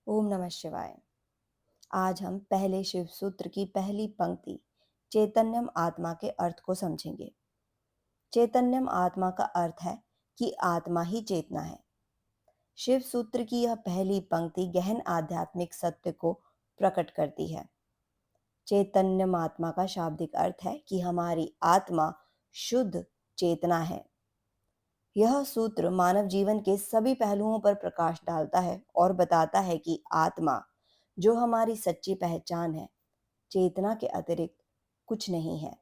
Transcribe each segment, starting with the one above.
ओम नमः शिवाय। आज हम पहले शिव सूत्र की पहली पंक्ति चैतन्यम आत्मा के अर्थ को समझेंगे। चैतन्यम आत्मा का अर्थ है कि आत्मा ही चेतना है। शिव सूत्र की यह पहली पंक्ति गहन आध्यात्मिक सत्य को प्रकट करती है। चैतन्यम आत्मा का शाब्दिक अर्थ है कि हमारी आत्मा शुद्ध चेतना है। यह सूत्र मानव जीवन के सभी पहलुओं पर प्रकाश डालता है और बताता है कि आत्मा, जो हमारी सच्ची पहचान है, चेतना के अतिरिक्त कुछ नहीं है।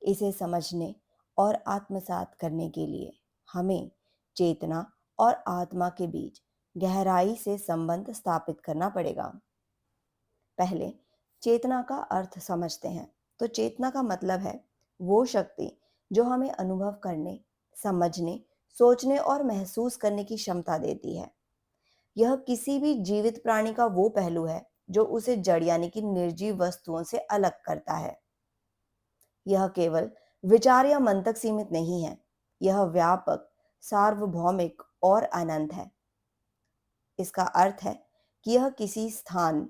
इसे समझने और आत्मसात करने के लिए हमें चेतना और आत्मा के बीच गहराई से संबंध स्थापित करना पड़ेगा। पहले चेतना का अर्थ समझते हैं। तो चेतना का मतलब है वो शक्ति जो हमें अनुभव करने, समझने, सोचने और महसूस करने की क्षमता देती है। यह किसी भी जीवित प्राणी का वो पहलू है जो उसे जड़ यानी कि निर्जीव वस्तुओं से अलग करता है। यह केवल विचार या मन तक सीमित नहीं है। यह व्यापक, सार्वभौमिक और अनंत है। इसका अर्थ है कि यह किसी स्थान,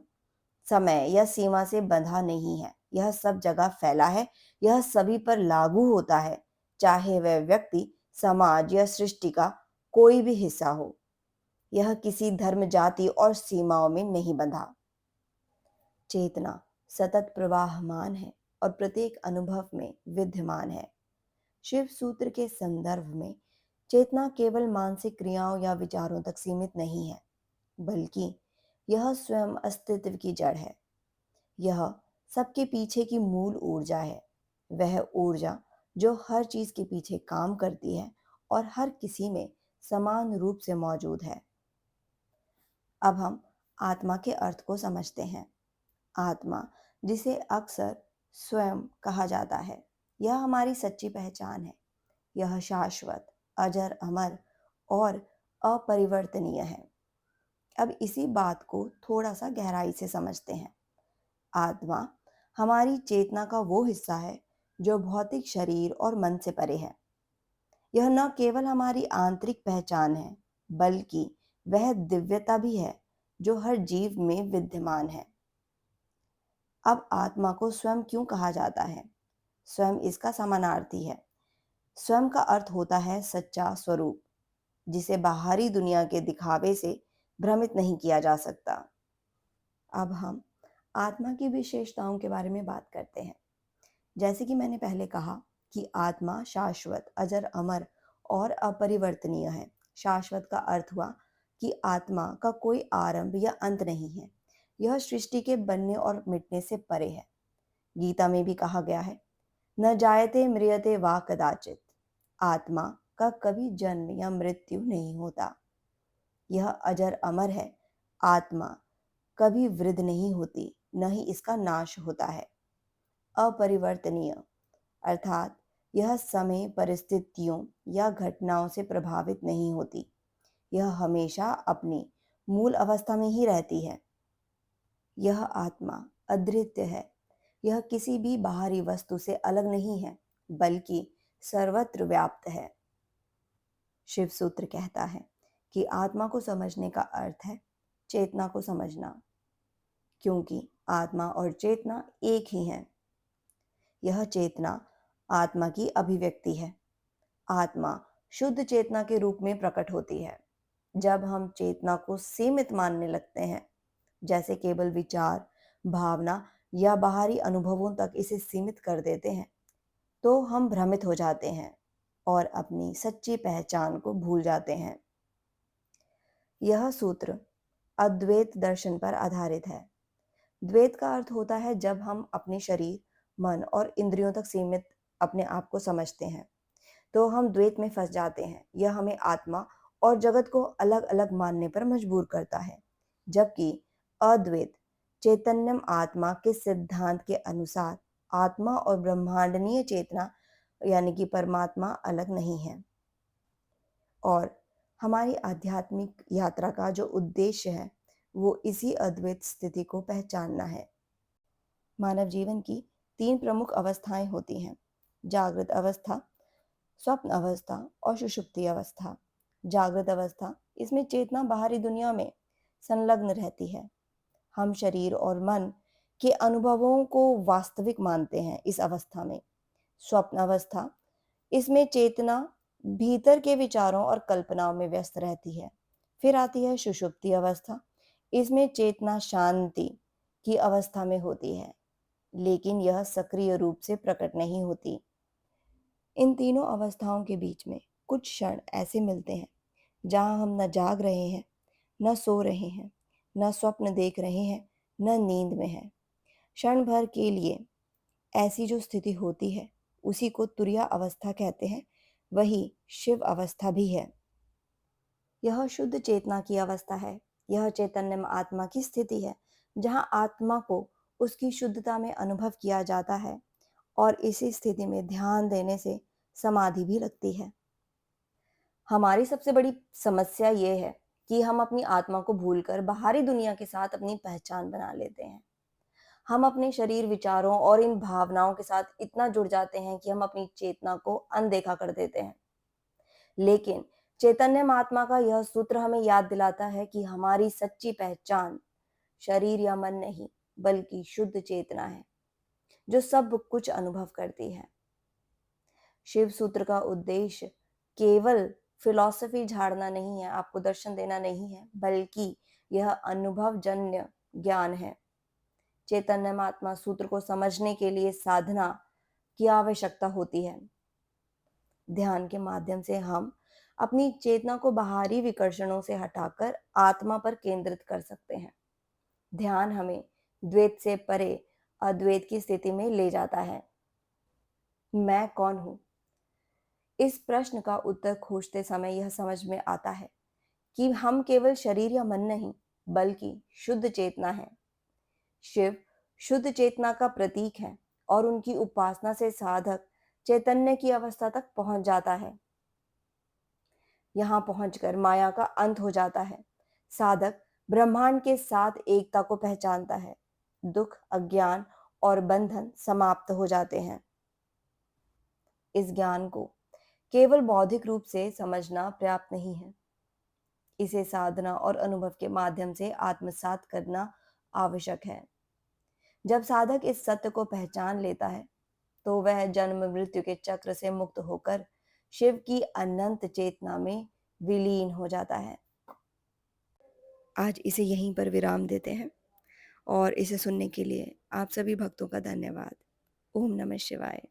समय या सीमा से बंधा नहीं है। यह सब जगह फैला है। यह सभी पर लागू होता है, चाहे वह व्यक्ति, समाज या सृष्टि का कोई भी हिस्सा हो। यह किसी धर्म, जाति और सीमाओं में नहीं बंधा। चेतना सतत प्रवाहमान है और प्रत्येक अनुभव में विद्यमान है। शिव सूत्र के संदर्भ में चेतना केवल मानसिक क्रियाओं या विचारों तक सीमित नहीं है, बल्कि यह स्वयं अस्तित्व की जड़ है। यह सबके पीछे की मूल ऊर्जा है। वह ऊर्जा जो हर चीज के पीछे काम करती है और हर किसी में समान रूप से मौजूद है। अब हम आत्मा के अर्थ को समझते हैं। आत्मा, जिसे अक्सर स्वयं कहा जाता है, यह हमारी सच्ची पहचान है। यह शाश्वत, अजर, अमर और अपरिवर्तनीय है। अब इसी बात को थोड़ा सा गहराई से समझते हैं। आत्मा हमारी चेतना का वो हिस्सा है जो भौतिक शरीर और मन से परे है। यह न केवल हमारी आंतरिक पहचान है, बल्कि वह दिव्यता भी है जो हर जीव में विद्यमान है। अब आत्मा को स्वयं क्यों कहा जाता है? स्वयं इसका समानार्थी है। स्वयं का अर्थ होता है सच्चा स्वरूप, जिसे बाहरी दुनिया के दिखावे से भ्रमित नहीं किया जा सकता। अब हम आत्मा की विशेषताओं के बारे में बात करते हैं। जैसे कि मैंने पहले कहा कि आत्मा शाश्वत, अजर, अमर और अपरिवर्तनीय है। शाश्वत का अर्थ हुआ कि आत्मा का कोई आरंभ या अंत नहीं है। यह सृष्टि के बनने और मिटने से परे है। गीता में भी कहा गया है, न जायते म्रियते वा कदाचित। आत्मा का कभी जन्म या मृत्यु नहीं होता। यह अजर अमर है। आत्मा कभी वृद्ध नहीं होती, न ही इसका नाश होता है। अपरिवर्तनीय अर्थात यह समय, परिस्थितियों या घटनाओं से प्रभावित नहीं होती। यह हमेशा अपनी मूल अवस्था में ही रहती है। यह आत्मा अद्वितीय है। यह किसी भी बाहरी वस्तु से अलग नहीं है, बल्कि सर्वत्र व्याप्त है। शिव सूत्र कहता है कि आत्मा को समझने का अर्थ है चेतना को समझना, क्योंकि आत्मा और चेतना एक ही है। यह चेतना आत्मा की अभिव्यक्ति है। आत्मा शुद्ध चेतना के रूप में प्रकट होती है। जब हम चेतना को सीमित मानने लगते हैं, जैसे केवल विचार, भावना या बाहरी अनुभवों तक इसे सीमित कर देते हैं, तो हम भ्रमित हो जाते हैं और अपनी सच्ची पहचान को भूल जाते हैं। यह सूत्र अद्वैत दर्शन पर आधारित है। द्वैत का अर्थ होता है जब हम अपने शरीर, मन और इंद्रियों तक सीमित अपने आप को समझते हैं, तो हम द्वैत में फंस जाते हैं। यह हमें आत्मा और जगत को अलग अलग मानने पर मजबूर करता है। जबकि अद्वैत चैतन्यम आत्मा के सिद्धांत के अनुसार आत्मा और ब्रह्मांडीय चेतना यानी कि परमात्मा अलग नहीं है। और हमारी आध्यात्मिक यात्रा का जो उद्देश्य है, वो इसी अद्वैत स्थिति को पहचानना है। मानव जीवन की 3 प्रमुख अवस्थाएं होती हैं: जागृत अवस्था, स्वप्न अवस्था और सुषुप्ति अवस्था। जागृत अवस्था, इसमें चेतना बाहरी दुनिया में संलग्न रहती है। हम शरीर और मन के अनुभवों को वास्तविक मानते हैं। इस अवस्था में स्वप्न अवस्था, इसमें चेतना भीतर के विचारों और कल्पनाओं में व्यस्त रहती है। फिर आती है सुषुप्ति अवस्था, इसमें चेतना शांति की अवस्था में होती है, लेकिन यह सक्रिय रूप से प्रकट नहीं होती। इन तीनों अवस्थाओं के बीच में कुछ क्षण ऐसे मिलते हैं जहां हम न जाग रहे हैं, न सो रहे हैं, न स्वप्न देख रहे हैं, न नींद में हैं। क्षण भर के लिए ऐसी जो स्थिति होती है उसी को तुरिया अवस्था कहते हैं। वही शिव अवस्था भी है। यह शुद्ध चेतना की अवस्था है। यह चैतन्य आत्मा की स्थिति है जहां आत्मा को उसकी शुद्धता में अनुभव किया जाता है, और इसी स्थिति में ध्यान देने से समाधि भी लगती है। हमारी सबसे बड़ी समस्या ये है कि हम अपनी आत्मा को भूलकर बाहरी दुनिया के साथ अपनी पहचान बना लेते हैं। हम अपने शरीर, विचारों और इन भावनाओं के साथ इतना जुड़ जाते हैं कि हम अपनी चेतना को अनदेखा कर देते हैं। लेकिन चैतन्य महात्मा का यह सूत्र हमें याद दिलाता है कि हमारी सच्ची पहचान शरीर या मन नहीं, बल्कि शुद्ध चेतना है जो सब कुछ अनुभव करती है। शिव सूत्र का उद्देश्य केवल फिलॉसफी झाड़ना नहीं है, आपको दर्शन देना नहीं है, बल्कि यह अनुभवजन्य ज्ञान है। चैतन्य महात्मा सूत्र को समझने के लिए साधना की आवश्यकता होती है। ध्यान के माध्यम से हम अपनी चेतना को बाहरी विकर्षणों से हटाकर आत्मा पर केंद्रित कर सकते हैं। ध्यान हमें द्वैत से परे अद्वैत की स्थिति में ले जाता है। मैं कौन हूं? इस प्रश्न का उत्तर खोजते समय यह समझ में आता है कि हम केवल शरीर या मन नहीं, बल्कि शुद्ध चेतना है। शिव शुद्ध चेतना का प्रतीक है और उनकी उपासना से साधक चैतन्य की अवस्था तक पहुंच जाता है। यहां पहुंचकर माया का अंत हो जाता है। साधक ब्रह्मांड के साथ एकता को पहचानता है। दुख, अज्ञान और बंधन समाप्त हो जाते हैं। इस ज्ञान को केवल बौद्धिक रूप से समझना पर्याप्त नहीं है। इसे साधना और अनुभव के माध्यम से आत्मसात करना आवश्यक है। जब साधक इस सत्य को पहचान लेता है, तो वह जन्म मृत्यु के चक्र से मुक्त होकर शिव की अनंत चेतना में विलीन हो जाता है। आज इसे यहीं पर विराम देते हैं, और इसे सुनने के लिए आप सभी भक्तों का धन्यवाद। ओम नमः शिवाय।